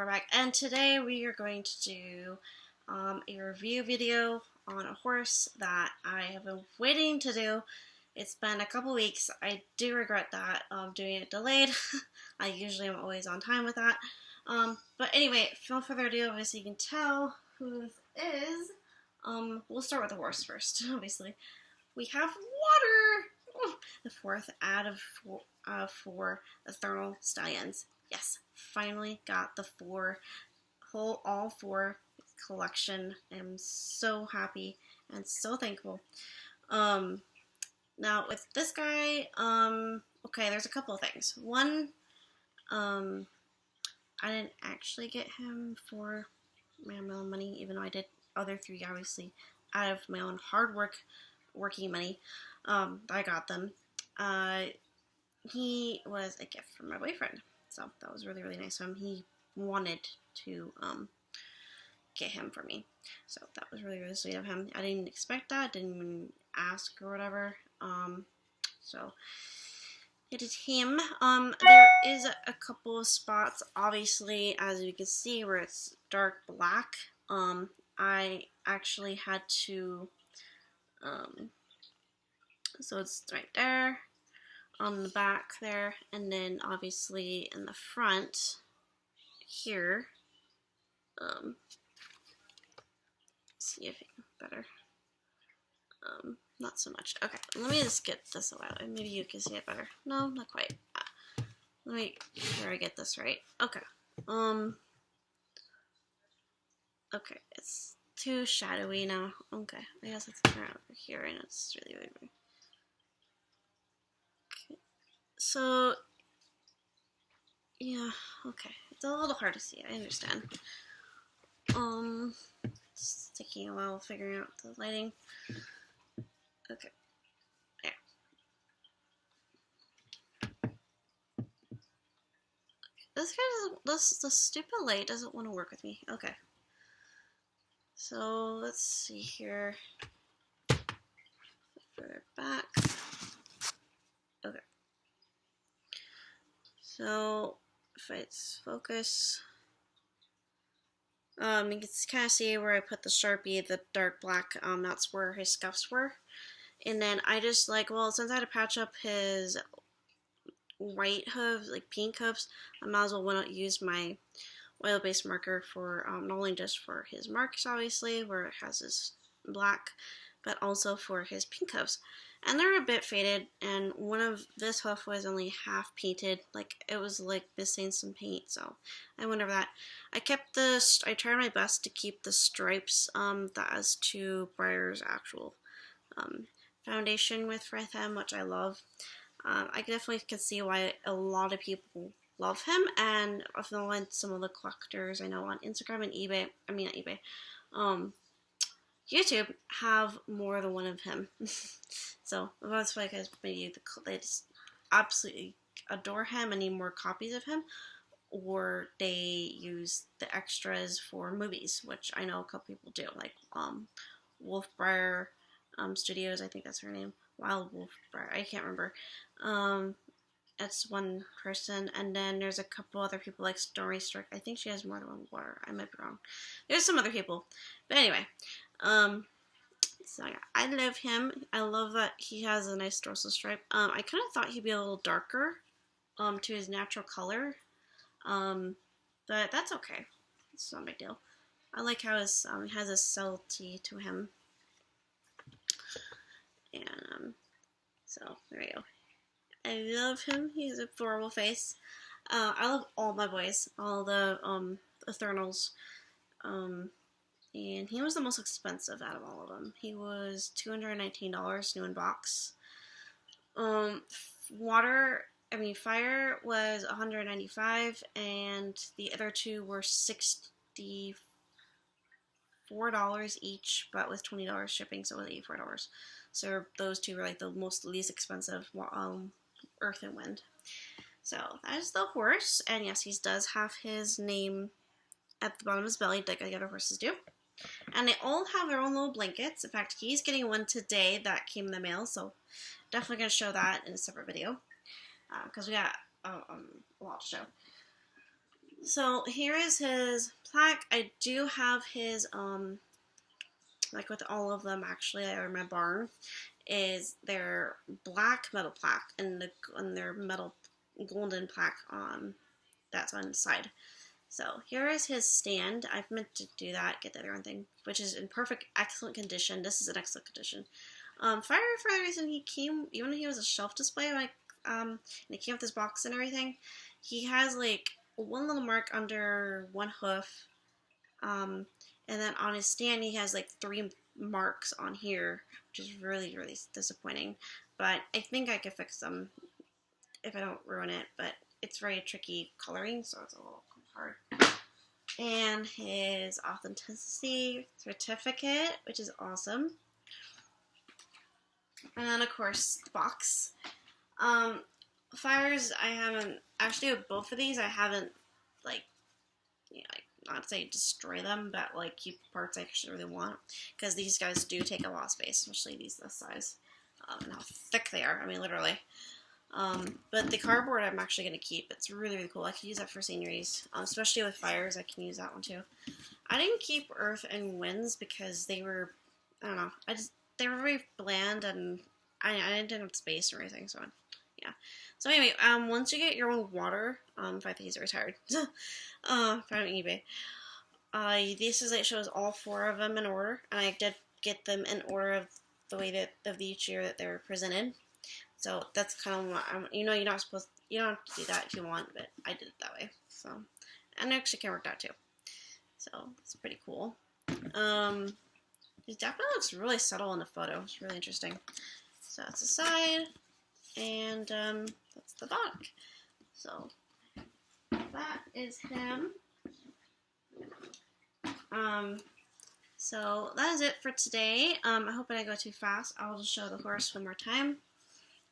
back, and today we are going to do a review video on a horse that I have been waiting to do. It's been a couple weeks. I do regret that, doing it delayed. I usually am always on time with that. But anyway, without further ado, as you can tell who this is, we'll start with the horse first, obviously. We have Water! The fourth out of four Eternal Stallions. Yes, finally got the all four collection. I'm so happy and so thankful. Now with this guy, okay, there's a couple of things. One, I didn't actually get him for my own money, even though I did other three, obviously, out of my own working money. I got them. He was a gift from my boyfriend, so that was really, really nice of him. He wanted to get him for me, so that was really, really sweet of him. I didn't expect that, didn't even ask or whatever, so it is him. There is a couple of spots, obviously, as you can see, where it's dark black. I actually had to, so it's right there, on the back there, and then obviously in the front here. See if it better. Not so much. Okay, let me just get this out. Maybe you can see it better. No, not quite. Let me make sure I get this right. Okay. Okay, it's too shadowy now. Okay, I guess it's turn over here, and it's really, really weird. Okay, so yeah, okay, it's a little hard to see. I understand. It's taking a while figuring out the lighting. Okay, there. This guy doesn't. The stupid light doesn't want to work with me. Okay. So let's see here. Further back. Okay. So if it's focus, you can kind of see where I put the Sharpie, the dark black. That's where his scuffs were. And then I just well, since I had to patch up his white hooves, pink hooves, I might as well use my oil-based marker for not only just for his marks, obviously, where it has his black, but also for his pink hooves. And they're a bit faded, and one of this hoof was only half painted, it was missing some paint, so I went over that. I tried my best to keep the stripes that as to BREYER's actual foundation with him, which I love. I definitely can see why a lot of people love him, and I've followed some of the collectors I know on Instagram and eBay, not eBay, YouTube, have more than one of him. So that's why maybe they just absolutely adore him and need more copies of him, or they use the extras for movies, which I know a couple people do, Wolf BREYER Studios, I think that's her name, Wild Wolf BREYER, I can't remember. That's one person, and then there's a couple other people like Story Strike. I think she has more than one water. I might be wrong. There's some other people, but anyway, so yeah, I love him. I love that he has a nice dorsal stripe. I kind of thought he'd be a little darker, to his natural color, but that's okay. It's not a big deal. I like how he has a subtlety to him, and so there you go. I love him. He's a adorable face. I love all my boys, all the Eternals. And he was the most expensive out of all of them. He was $219 new in box. Fire was $195, and the other two were $64 each, but with $20 shipping, so it was $84. So those two were the least expensive, Earth and Wind. So that is the horse, and yes, he does have his name at the bottom of his belly, like the other horses do. And they all have their own little blankets. In fact, he's getting one today that came in the mail, so definitely going to show that in a separate video, because we got a lot to show. So here is his plaque. I do have his like with all of them actually that are in my barn, is their black metal plaque and their metal golden plaque that's on the side. So here is his stand. I've meant to do that, get the other one thing, which is in perfect, excellent condition. This is an excellent condition. Fire for the reason he came, even though he was a shelf display, like and it came with this box and everything. He has like one little mark under one hoof, and then on his stand he has like 3 marks on here, which is really, really disappointing. But I think I could fix them if I don't ruin it. But it's very tricky coloring, so it's a little hard. And his authenticity certificate, which is awesome. And then of course the box. Fires, I haven't actually with both of these. I haven't like, like not to say destroy them, but like keep parts I actually really want, because these guys do take a lot of space, especially these this size, and how thick they are. I mean, literally. But the cardboard I'm actually going to keep. It's really, really cool. I can use that for sceneries, especially with fires. I can use that one too. I didn't keep Earth and Winds because they were, I don't know, they were very bland, and I didn't have space or anything, so yeah. So anyway, once you get your own water, if I think he's retired, found on eBay. This is, it shows all 4 of them in order, and I did get them in order of the way that of each year that they were presented. So that's kind of what you're not supposed, you don't have to do that if you want, but I did it that way. So, and it actually kind of worked out too. So it's pretty cool. It definitely looks really subtle in the photo. It's really interesting. So that's the side, and that's the back. So that is him. So that is it for today. I hope I didn't go too fast. I'll just show the horse one more time,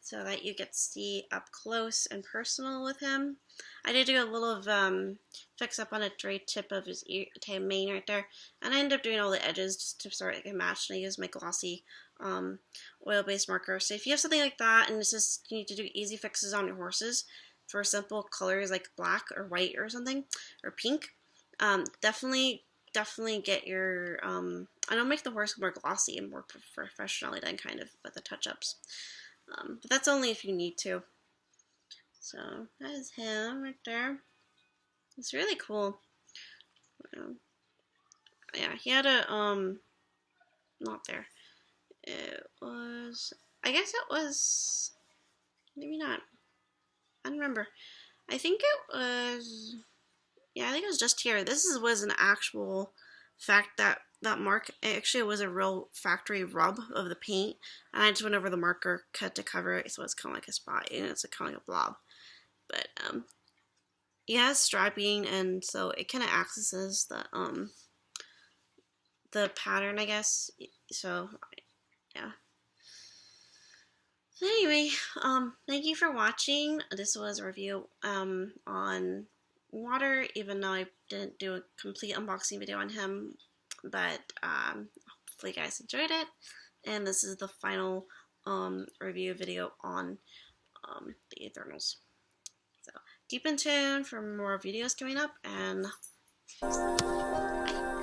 so that you get to see up close and personal with him. I did do a little fix up on a very tip of his ear, mane right there, and I ended up doing all the edges just to sort of match, and I used my glossy oil-based marker. So if you have something like that, and it's just, you need to do easy fixes on your horses for simple colors like black or white or something, or pink, definitely get your, and it'll make the horse more glossy and more professionally done, kind of, with the touch-ups. But that's only if you need to. So that is him right there. It's really cool. Yeah, he had a, not there. It was, I guess it was, maybe not. I don't remember. I think it was, yeah, I think it was just here. This was an actual fact that mark actually was a real factory rub of the paint, and I just went over the marker cut to cover it, so it's kind of like a spot, and it's kind of like a blob. But it has striping, and so it kind of accesses the pattern, I guess. So yeah. So anyway, thank you for watching. This was a review on water, even though I didn't do a complete unboxing video on him, but hopefully you guys enjoyed it, and this is the final review video on the Eternals. So keep in tune for more videos coming up, and bye.